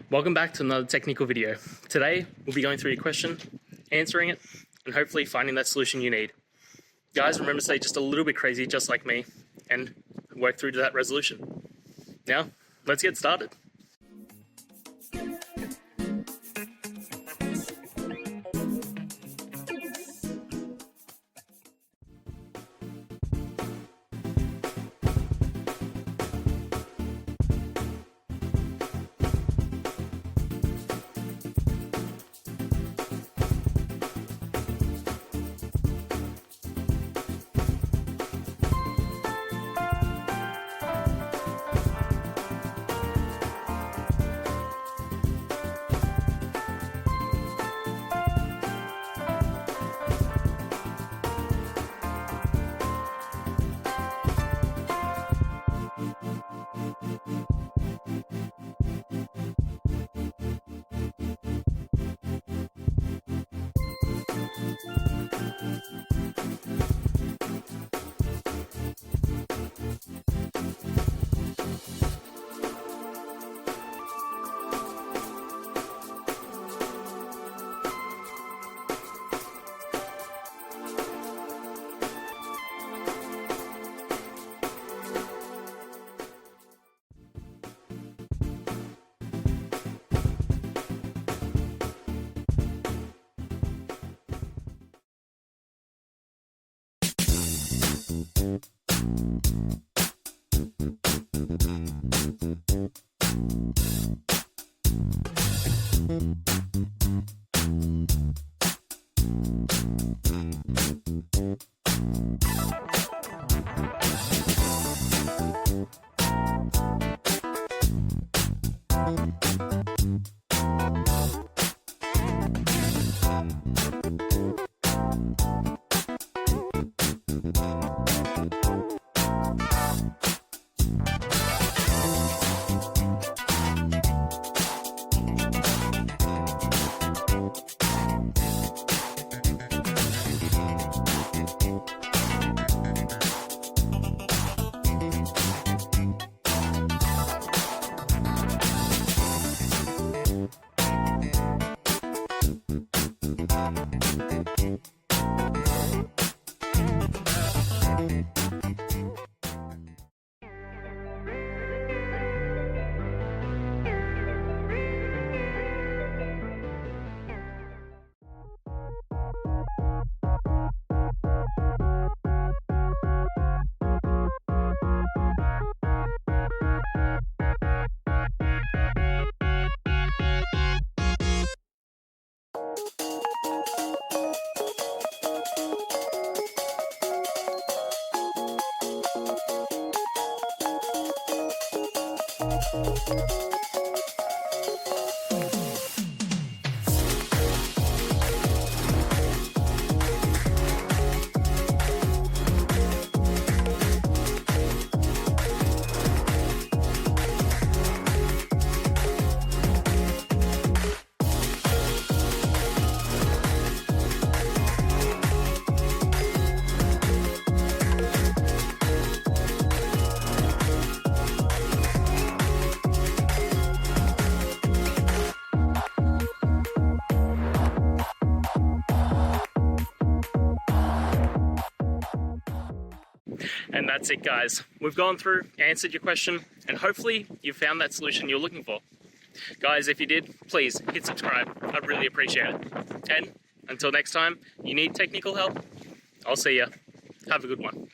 Welcome back to another technical video. Today, we'll be going through your question, answering it, and hopefully finding that solution you need. Guys, remember to stay just a little bit crazy, just like me, and work through to that resolution. Now, let's get started. And that's it, guys. We've gone through, answered your question, and hopefully you found that solution you're looking for. Guys, if you did, please hit subscribe. I'd really appreciate it. And until next time, you need technical help, I'll see ya. Have a good one.